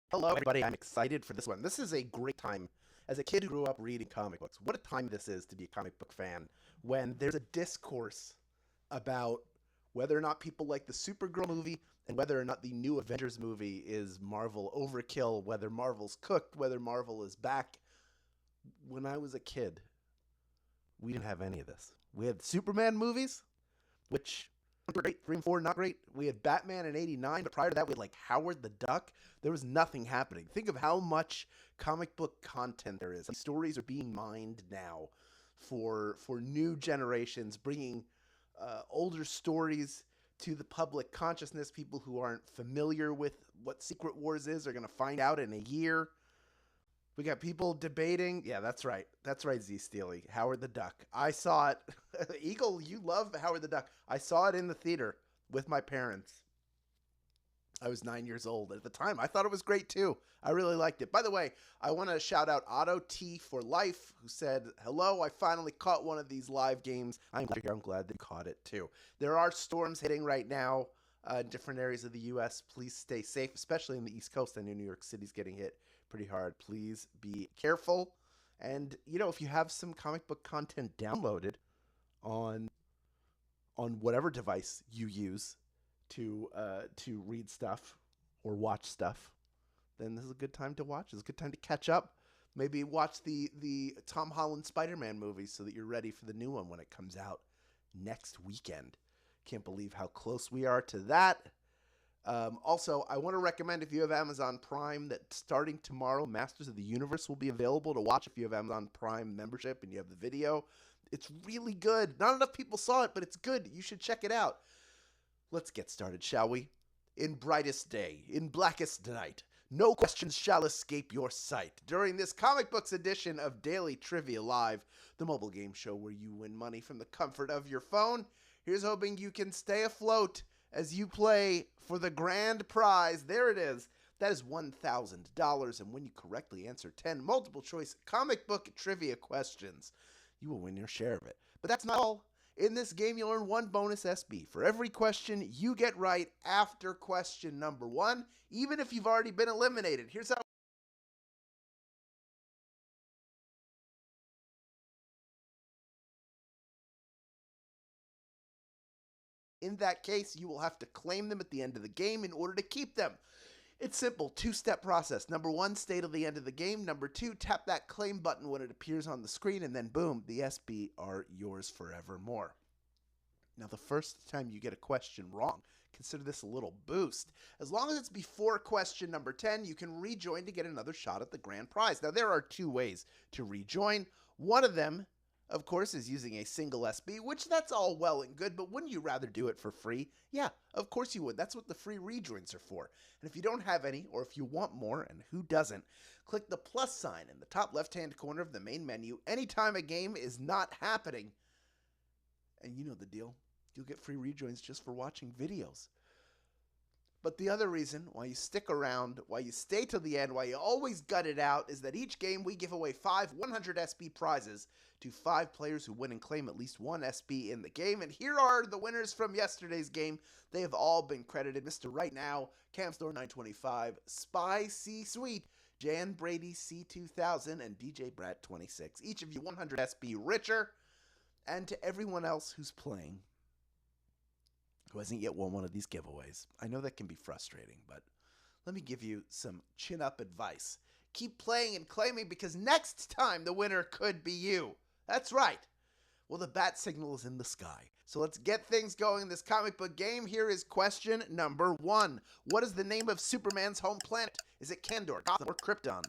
Hello, everybody. I'm excited for this one. This is a great time. As a kid who grew up reading comic books, what a time this is to be a comic book fan when there's a discourse about whether or not people like the Supergirl movie and whether or not the new Avengers movie is Marvel overkill, whether Marvel's cooked, whether Marvel is back. When I was a kid, we didn't have any of this. We had Superman movies, which were great. 3 and 4, not great. We had Batman in '89, but prior to that, we had like Howard the Duck. There was nothing happening. Think of how much comic book content there is. These stories are being mined now for new generations, bringing older stories to the public consciousness. People who aren't familiar with what Secret Wars is are going to find out in a year. We got people debating. Yeah, that's right. That's right, Z Steely. Howard the Duck. I saw it. Eagle, you love Howard the Duck. I saw it in the theater with my parents. I was 9 years old at the time. I thought it was great too. I really liked it. By the way, I want to shout out Otto T for Life, who said, "Hello, I finally caught one of these live games. I'm glad they caught it too." There are storms hitting right now in different areas of the U.S. Please stay safe, especially in the East Coast. I know New York City's getting hit pretty hard. Please be careful. And if you have some comic book content downloaded on whatever device you use to read stuff or watch stuff, then this is a good time to watch. It's a good time to catch up. Maybe watch the Tom Holland Spider-Man movie so that you're ready for the new one when it comes out next weekend. Can't believe how close we are to that. Also, I want to recommend, if you have Amazon Prime, that starting tomorrow, Masters of the Universe will be available to watch if you have Amazon Prime membership and you have the video. It's really good. Not enough people saw it, but it's good. You should check it out. Let's get started, shall we? In brightest day, in blackest night, no questions shall escape your sight. During this comic books edition of Daily Trivia Live, the mobile game show where you win money from the comfort of your phone, here's hoping you can stay afloat as you play for the grand prize. There it is. That is $1,000. And when you correctly answer 10 multiple choice comic book trivia questions, you will win your share of it. But that's not all. In this game, you'll earn one bonus SB for every question you get right after question number 1, even if you've already been eliminated. Here's how. In that case, you will have to claim them at the end of the game in order to keep them. It's simple, two-step process. Number 1, stay till the end of the game. Number 2, tap that claim button when it appears on the screen, and then boom, the SB are yours forevermore. Now, the first time you get a question wrong, consider this a little boost. As long as it's before question number 10, you can rejoin to get another shot at the grand prize. Now, there are 2 ways to rejoin. One of them, of course, is using a single SB, which that's all well and good, but wouldn't you rather do it for free? Yeah, of course you would. That's what the free rejoins are for. And if you don't have any, or if you want more, and who doesn't, click the plus sign in the top left-hand corner of the main menu anytime a game is not happening. And you know the deal. You'll get free rejoins just for watching videos. But the other reason why you stick around, why you stay till the end, why you always gut it out, is that each game we give away 5 100 SB prizes to 5 players who win and claim at least 1 SB in the game. And here are the winners from yesterday's game. They have all been credited. Mr. Right Now, Camstore 925, Spy C Sweet, Jan Brady C2000, and DJ Brat 26. Each of you 100 SB richer. And to everyone else who's playing, who hasn't yet won one of these giveaways, I know that can be frustrating, but let me give you some chin-up advice. Keep playing and claiming, because next time the winner could be you. That's right. Well, the bat signal is in the sky. So let's get things going in this comic book game. Here is question number 1. What is the name of Superman's home planet? Is it Kandor, Gotham, or Krypton?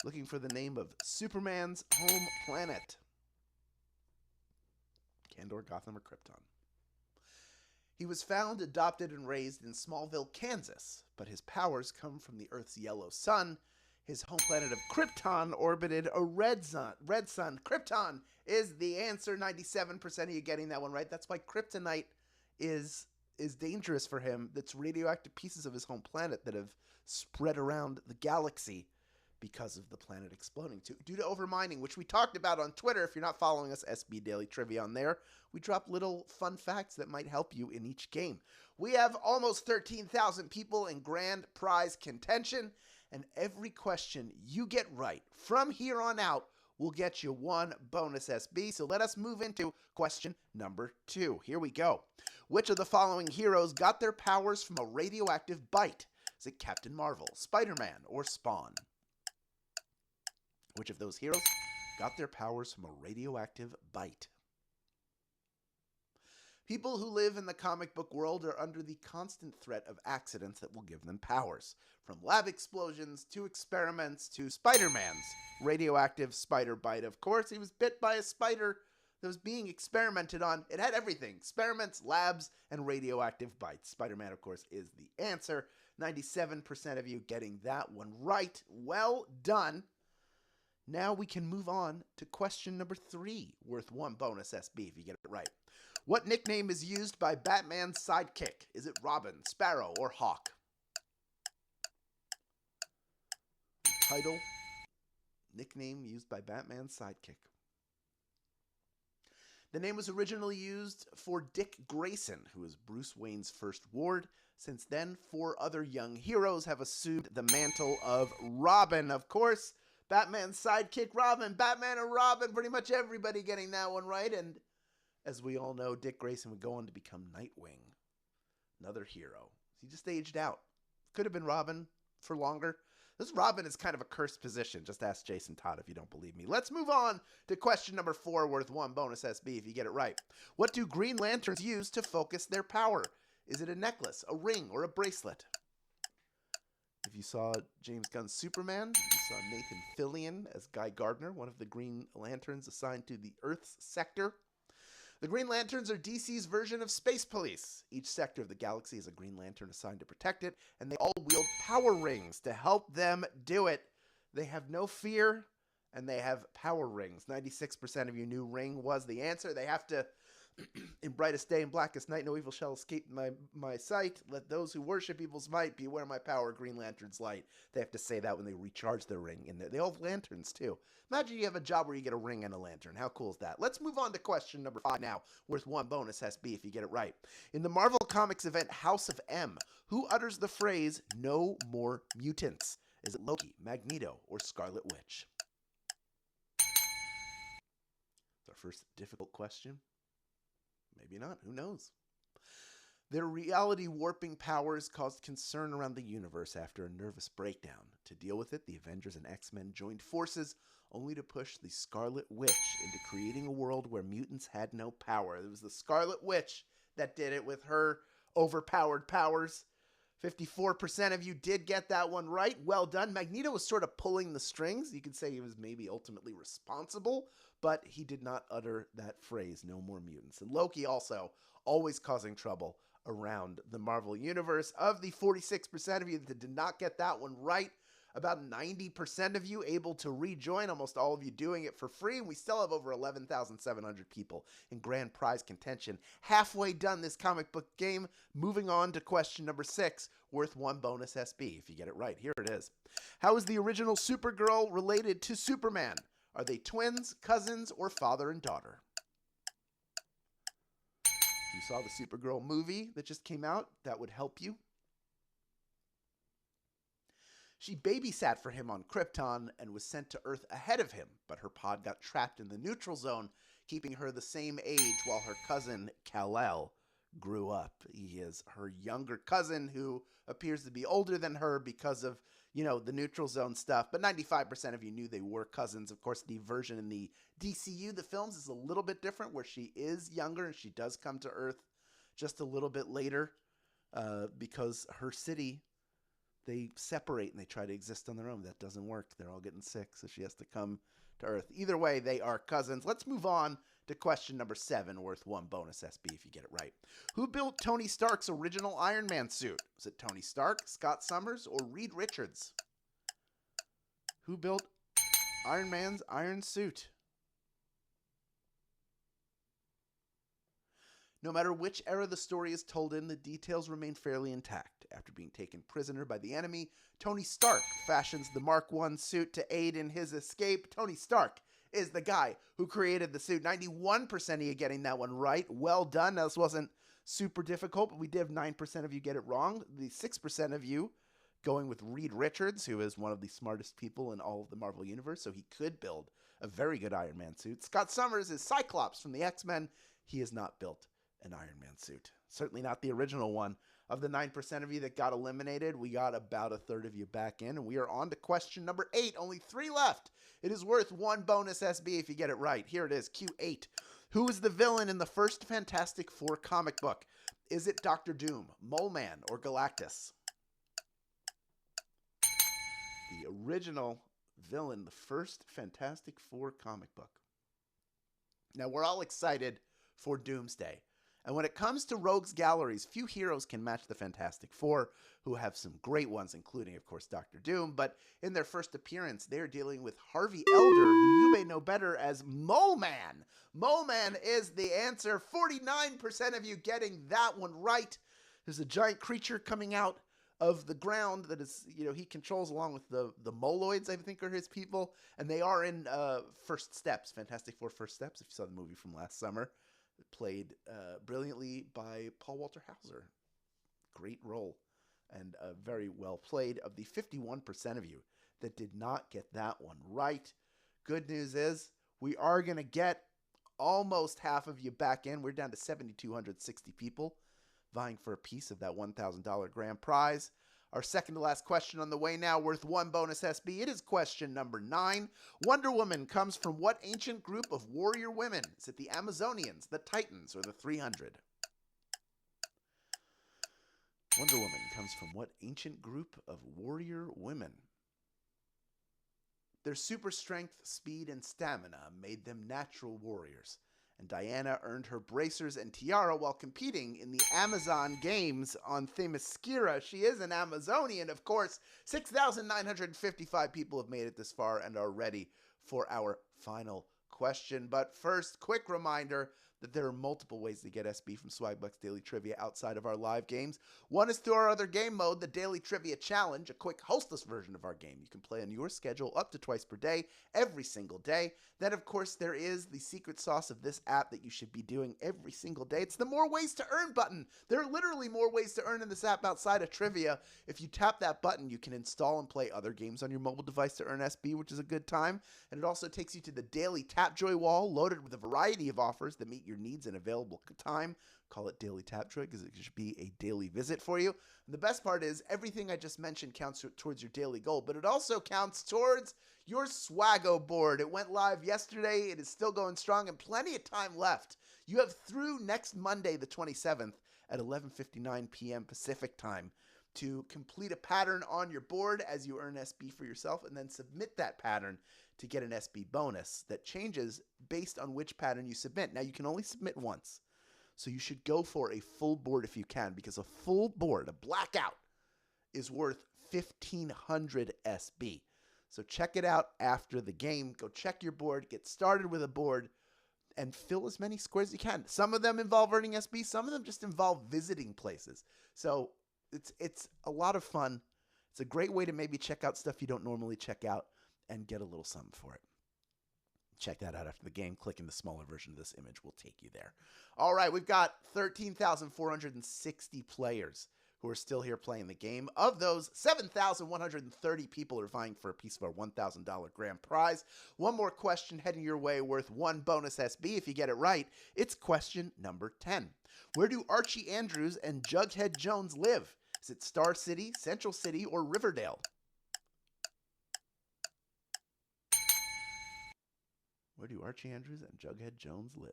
Looking for the name of Superman's home planet. Kandor, Gotham, or Krypton? He was found, adopted, and raised in Smallville, Kansas, but his powers come from the Earth's yellow sun. His home planet of Krypton orbited a red sun. Krypton is the answer. 97% of you getting that one right. That's why kryptonite is dangerous for him. That's radioactive pieces of his home planet that have spread around the galaxy because of the planet exploding due to overmining, which we talked about on Twitter. If you're not following us, SB Daily Trivia on there. We drop little fun facts that might help you in each game. We have almost 13,000 people in grand prize contention, and every question you get right from here on out will get you one bonus SB. So let us move into question number 2. Here we go. Which of the following heroes got their powers from a radioactive bite? Is it Captain Marvel, Spider-Man, or Spawn? Which of those heroes got their powers from a radioactive bite? People who live in the comic book world are under the constant threat of accidents that will give them powers. From lab explosions to experiments to Spider-Man's radioactive spider bite. Of course, he was bit by a spider that was being experimented on. It had everything: experiments, labs, and radioactive bites. Spider-Man, of course, is the answer. 97% of you getting that one right. Well done. Now we can move on to question number 3, worth one bonus SB if you get it right. What nickname is used by Batman's sidekick? Is it Robin, Sparrow, or Hawk? Title, nickname used by Batman's sidekick. The name was originally used for Dick Grayson, who is Bruce Wayne's first ward. Since then, 4 other young heroes have assumed the mantle of Robin. Of course, Batman's sidekick, Robin. Batman and Robin, pretty much everybody getting that one right. And as we all know, Dick Grayson would go on to become Nightwing, another hero. He just aged out. Could have been Robin for longer. This Robin is kind of a cursed position. Just ask Jason Todd if you don't believe me. Let's move on to question number 4, worth one bonus SB if you get it right. What do Green Lanterns use to focus their power? Is it a necklace, a ring, or a bracelet? If you saw James Gunn's Superman, you saw Nathan Fillion as Guy Gardner, one of the Green Lanterns assigned to the Earth's sector. The Green Lanterns are DC's version of Space Police. Each sector of the galaxy has a Green Lantern assigned to protect it, and they all wield power rings to help them do it. They have no fear, and they have power rings. 96% of you knew ring was the answer. They have to, in brightest day and blackest night, no evil shall escape my sight. Let those who worship evil's might beware my power, Green Lantern's light. They have to say that when they recharge their ring. And they all have lanterns, too. Imagine you have a job where you get a ring and a lantern. How cool is that? Let's move on to question number 5 now, worth one bonus SB if you get it right. In the Marvel Comics event House of M, who utters the phrase, "No more mutants"? Is it Loki, Magneto, or Scarlet Witch? It's our first difficult question. Maybe not. Who knows? Their reality warping powers caused concern around the universe after a nervous breakdown. To deal with it, the Avengers and X-Men joined forces, only to push the Scarlet Witch into creating a world where mutants had no power. It was the Scarlet Witch that did it with her overpowered powers. 54% of you did get that one right. Well done. Magneto was sort of pulling the strings. You could say he was maybe ultimately responsible, but he did not utter that phrase, "No more mutants." And Loki also always causing trouble around the Marvel Universe. Of the 46% of you that did not get that one right, about 90% of you able to rejoin, almost all of you doing it for free. And we still have over 11,700 people in grand prize contention. Halfway done this comic book game. Moving on to question number 6, worth one bonus SB if you get it right. Here it is. How is the original Supergirl related to Superman? Are they twins, cousins, or father and daughter? If you saw the Supergirl movie that just came out, that would help you. She babysat for him on Krypton and was sent to Earth ahead of him, but her pod got trapped in the neutral zone, keeping her the same age while her cousin, Kal-El, grew up. He is her younger cousin who appears to be older than her because of, the neutral zone stuff. But 95% of you knew they were cousins. Of course, the version in the DCU, the films, is a little bit different, where she is younger and she does come to Earth just a little bit later because her city, they separate and they try to exist on their own. That doesn't work. They're all getting sick, so she has to come to Earth. Either way, they are cousins. Let's move on to question number 7, worth one bonus SB if you get it right. Who built Tony Stark's original Iron Man suit? Was it Tony Stark, Scott Summers, or Reed Richards? Who built Iron Man's iron suit? No matter which era the story is told in, the details remain fairly intact. After being taken prisoner by the enemy, Tony Stark fashions the Mark I suit to aid in his escape. Tony Stark is the guy who created the suit. 91% of you getting that one right. Well done. Now, this wasn't super difficult, but we did have 9% of you get it wrong. The 6% of you going with Reed Richards, who is one of the smartest people in all of the Marvel Universe, so he could build a very good Iron Man suit. Scott Summers is Cyclops from the X-Men. He has not built an Iron Man suit. Certainly not the original one. Of the 9% of you that got eliminated, we got about a third of you back in, and we are on to question number 8. Only 3 left. It is worth 1 bonus SB if you get it right. Here it is, Q8. Who is the villain in the first Fantastic Four comic book? Is it Doctor Doom, Mole Man, or Galactus? The original villain, the first Fantastic Four comic book. Now, we're all excited for Doomsday. And when it comes to Rogues Galleries, few heroes can match the Fantastic Four, who have some great ones, including, of course, Doctor Doom. But in their first appearance, they're dealing with Harvey Elder, who you may know better as Mole Man. Mole Man is the answer. 49% of you getting that one right. There's a giant creature coming out of the ground that is, he controls along with the Moloids, I think are his people. And they are in First Steps, Fantastic Four First Steps, if you saw the movie from last summer. Played brilliantly by Paul Walter Hauser. Great role and very well played. Of the 51% of you that did not get that one right, good news is we are going to get almost half of you back in. We're down to 7,260 people vying for a piece of that $1,000 grand prize. Our second to last question on the way now, worth 1 bonus SB. It is question number 9. Wonder Woman comes from what ancient group of warrior women? Is it the Amazonians, the Titans, or the 300? Wonder Woman comes from what ancient group of warrior women? Their super strength, speed, and stamina made them natural warriors, and Diana earned her bracers and tiara while competing in the Amazon Games on Themyscira. She is an Amazonian, of course. 6,955 people have made it this far and are ready for our final question. But first, quick reminder that there are multiple ways to get SB from Swagbucks Daily Trivia outside of our live games. One is through our other game mode, the Daily Trivia Challenge, a quick hostless version of our game. You can play on your schedule up to twice per day, every single day. Then, of course, there is the secret sauce of this app that you should be doing every single day. It's the More Ways to Earn button. There are literally more ways to earn in this app outside of trivia. If you tap that button, you can install and play other games on your mobile device to earn SB, which is a good time. And it also takes you to the daily Tapjoy wall, loaded with a variety of offers that meet your needs and available time. Call it Daily Tapjoy because it should be a daily visit for you. And the best part is everything I just mentioned counts towards your daily goal, but it also counts towards your Swaggo board. It went live yesterday. It is still going strong and plenty of time left. You have through next Monday, the 27th at 11:59 p.m. Pacific time to complete a pattern on your board as you earn SB for yourself, and then submit that pattern to get an SB bonus that changes based on which pattern you submit. Now, you can only submit once, so you should go for a full board if you can, because a full board, a blackout, is worth 1,500 SB. So check it out after the game. Go check your board, get started with a board, and fill as many squares as you can. Some of them involve earning SB. Some of them just involve visiting places. So it's a lot of fun. It's a great way to maybe check out stuff you don't normally check out and get a little something for it. Check that out after the game. Clicking the smaller version of this image will take you there. All right, we've got 13,460 players who are still here playing the game. Of those, 7,130 people are vying for a piece of our $1,000 grand prize. One more question heading your way worth 1 bonus SB. If you get it right, it's question number 10. Where do Archie Andrews and Jughead Jones live? Is it Star City, Central City, or Riverdale? Where do Archie Andrews and Jughead Jones live?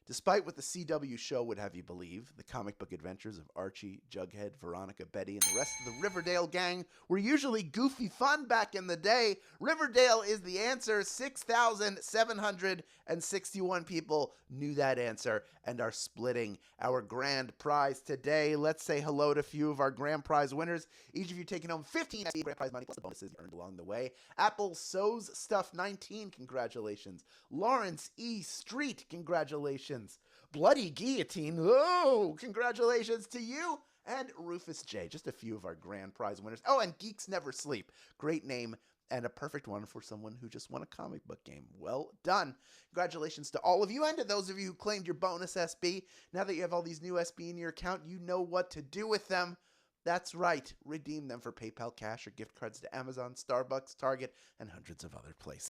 Despite what the CW show would have you believe, the comic book adventures of Archie, Jughead, Veronica, Betty, and the rest of the Riverdale gang were usually goofy fun back in the day. Riverdale is the answer. 6,761 people knew that answer and are splitting our grand prize today. Let's say hello to a few of our grand prize winners. Each of you taking home 15 grand prize money plus the bonuses you earned along the way. Apple Sews Stuff 19, congratulations. Lawrence E. Street, congratulations. Bloody Guillotine. Oh, congratulations to you and Rufus J. Just a few of our grand prize winners. Oh, and Geeks Never Sleep. Great name and a perfect one for someone who just won a comic book game. Well done. Congratulations to all of you and to those of you who claimed your bonus SB. Now that you have all these new SB in your account, you know what to do with them. That's right. Redeem them for PayPal cash or gift cards to Amazon, Starbucks, Target, and hundreds of other places.